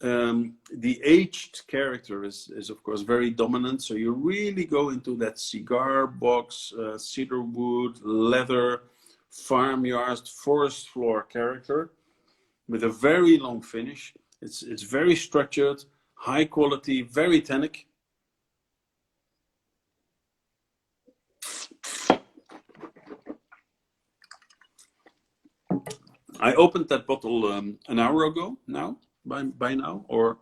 S3: The aged character is of course very dominant. So you really go into that cigar box, cedar wood, leather, farmyard, forest floor character with a very long finish. It's very structured, high quality, very tannic. I opened that bottle an hour ago now, by now, or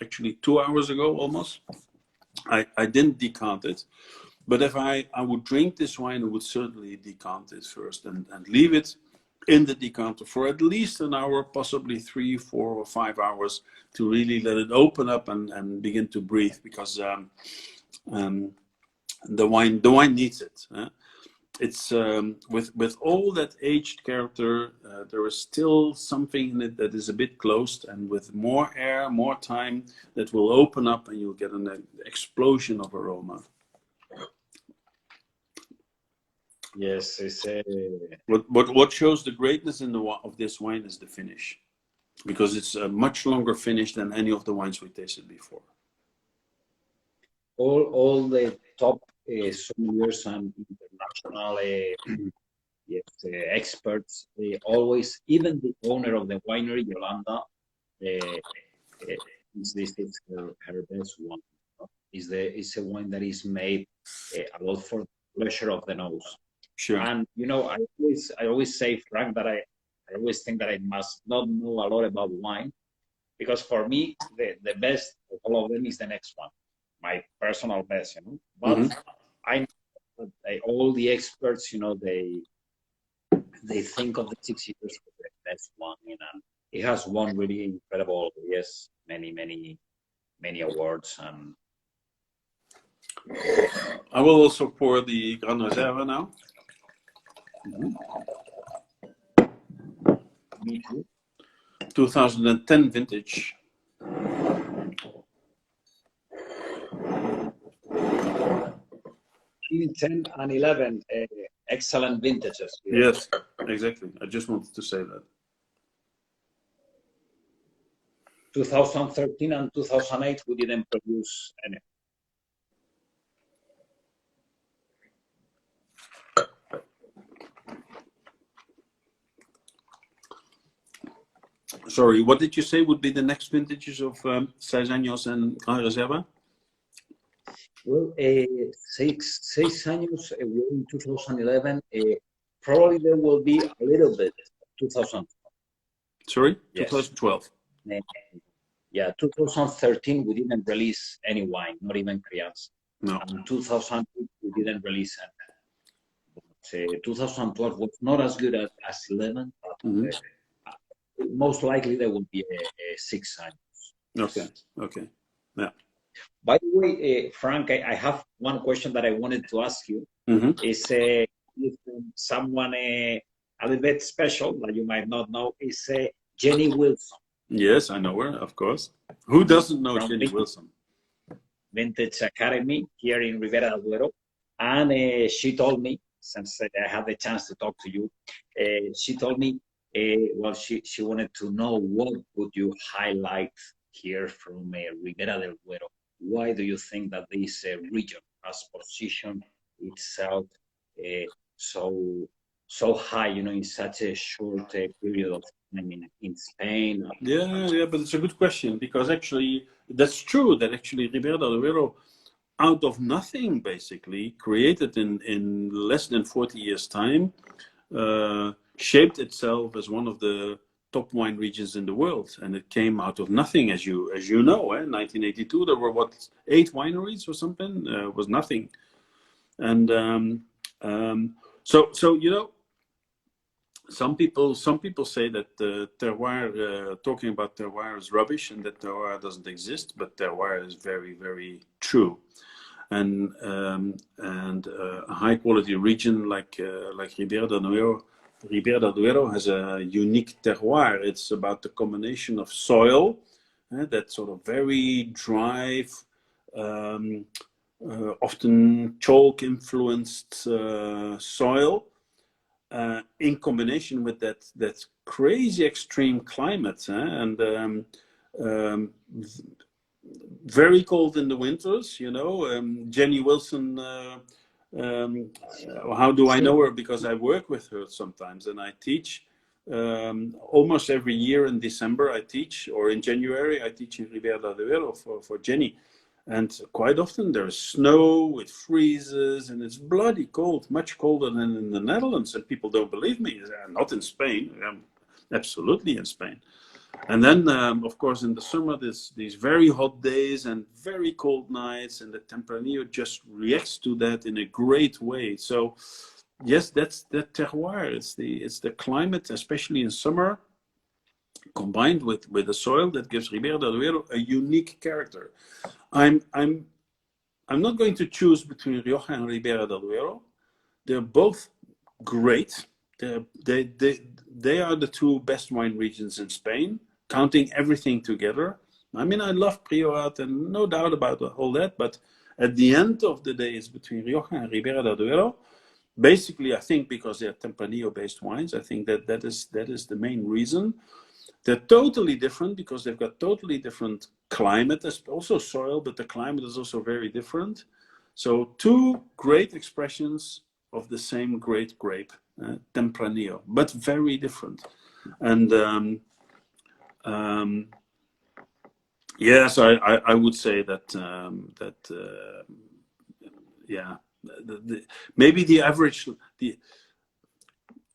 S3: actually 2 hours ago almost. I didn't decant it, but if I would drink this wine, I would certainly decant it first and leave it in the decanter for at least an hour, possibly 3, 4, or 5 hours to really let it open up and begin to breathe, because the wine needs it. It's with all that aged character, there is still something in it that is a bit closed, and with more air, more time, that will open up, and you'll get an explosion of aroma.
S1: Yes, it's
S3: What shows the greatness of this wine is the finish, because it's a much longer finish than any of the wines we tasted before.
S1: all the top sommeliers and international experts, always, even the owner of the winery, Yolanda, this is her best one. It's a wine that is made a lot for the pleasure of the nose.
S3: Sure.
S1: And you know, I always say, Frank, that I always think that I must not know a lot about wine, because for me the best of all of them is the next one, my personal best, you know. But I know that all the experts, you know, they think of the 6 years as the best one, and it has won really incredible, yes, many awards. And
S3: I will also pour the Gran Reserva now.
S1: Me too.
S3: 2010 vintage.
S1: 10 and 11, excellent vintages.
S3: Yes, exactly. I just wanted to say that.
S1: 2013 and 2008, we didn't produce any.
S3: Sorry, what did you say would be the next vintages of 6 años and Gran Reserva?
S1: Well, 6 años, we're in 2011. Probably there will be a little bit 2000.
S3: Sorry,
S1: Yes.
S3: 2012.
S1: Yeah, 2013 we didn't release any wine, not even crianza.
S3: No.
S1: And 2000 we didn't release any. But, 2012 was not as good as 11, but most likely there will be a 6 años.
S3: Okay. Yeah.
S1: By the way, Frank, I have one question that I wanted to ask you. Is someone a little bit special that you might not know, is Jenny Wilson.
S3: Yes, I know her, of course. Who doesn't know Jenny Wilson?
S1: Vintage Academy here in Ribera del Duero. And she told me, since I had the chance to talk to you, she told me, well, she wanted to know what would you highlight here from Ribera del Duero. Why do you think that this region has positioned itself so so high, in such a short period of time in Spain.
S3: Yeah, but it's a good question because actually that's true that actually Ribera del Duero, out of nothing, basically created in less than 40 years' time, shaped itself as one of the top wine regions in the world, and it came out of nothing, as you know. 1982, there were what 8 wineries or something. Was nothing, and so some people say that terroir, talking about terroir is rubbish and that terroir doesn't exist, but terroir is very, very true. And a high quality region like Ribera del Duero has a unique terroir. It's about the combination of soil, that sort of very dry, often chalk influenced soil, in combination with that crazy extreme climate, and very cold in the winters. Jenny Wilson. How do I know her? Because I work with her sometimes, and I teach almost every year in December. I teach, or in January, I teach in Ribera del Duero for Jenny. And quite often there's snow, it freezes, and it's bloody cold, much colder than in the Netherlands. And people don't believe me. Not in Spain. I'm absolutely in Spain. And then, of course, in the summer, these very hot days and very cold nights, and the Tempranillo just reacts to that in a great way. So, yes, that's the terroir. It's the climate, especially in summer, combined with the soil that gives Ribera del Duero a unique character. I'm not going to choose between Rioja and Ribera del Duero. They're both great. They are the 2 best wine regions in Spain, counting everything together. I mean, I love Priorat and no doubt about all that, but at the end of the day, it's between Rioja and Ribera del Duero. Basically, I think because they're Tempranillo-based wines, I think that is the main reason. They're totally different because they've got totally different climate, also soil, but the climate is also very different. So 2 great expressions of the same great grape, Tempranillo, but very different. And yes, I would say that yeah, maybe the average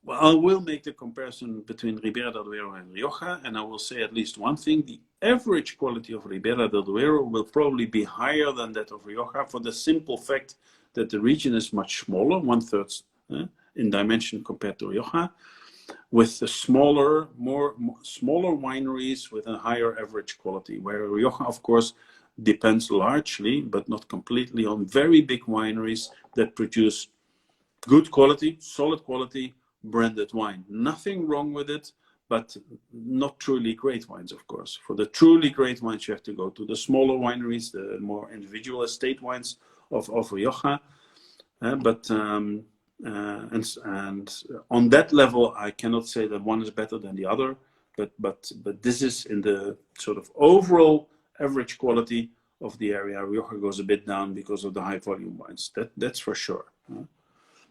S3: Well, I will make the comparison between Ribera del Duero and Rioja, and I will say at least one thing. The average quality of Ribera del Duero will probably be higher than that of Rioja for the simple fact that the region is much smaller, 1/3 in dimension compared to Rioja, with the smaller wineries with a higher average quality, where Rioja, of course, depends largely, but not completely, on very big wineries that produce good quality, solid quality, branded wine. Nothing wrong with it, but not truly great wines, of course. For the truly great wines, you have to go to the smaller wineries, the more individual estate wines of Rioja. But on that level, I cannot say that one is better than the other. But this is in the sort of overall average quality of the area. Rioja goes a bit down because of the high volume wines. That's for sure.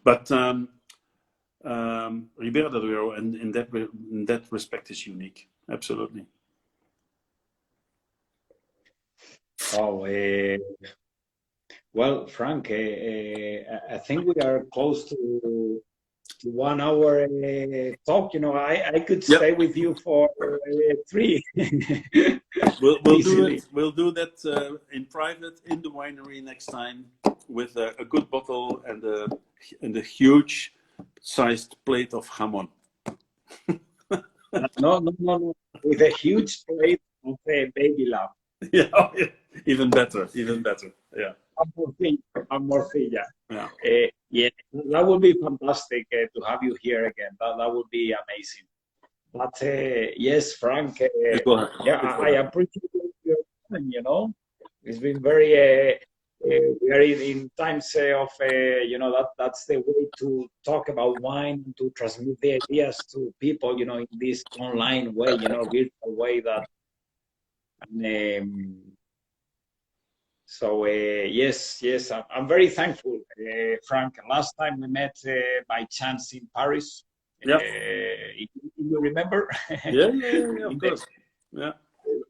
S3: But Ribera del Duero, and in that respect, is unique. Absolutely.
S1: Oh, well, Frank, I think we are close to 1 hour talk. I could stay with you for 3.
S3: We'll do it. We'll do that in private in the winery next time with a good bottle and a huge sized plate of jamon.
S1: No. With a huge plate of baby lamb.
S3: Yeah, even better. Yeah.
S1: And morcilla.
S3: Yeah.
S1: Yeah, that would be fantastic to have you here again. That would be amazing. But yes, Frank, I appreciate your time. It's been very. We are in times of that's the way to talk about wine, to transmit the ideas to people, in this online way, virtual way that. So yes, yes, I'm very thankful, Frank. Last time we met by chance in Paris.
S3: Yeah.
S1: You remember?
S3: Of
S1: In the
S3: course. Yeah.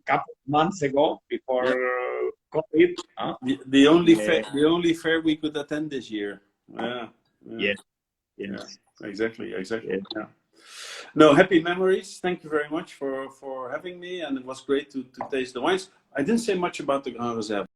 S1: couple of months ago before
S3: Yeah.
S1: COVID. Huh?
S3: The only fair we could attend this year. Yeah. Yeah.
S1: Yes,
S3: Yeah.
S1: yes,
S3: Exactly.
S1: yes.
S3: Yeah. No, happy memories. Thank you very much for having me, and it was great to taste the wines. I didn't say much about the Grand Reserve.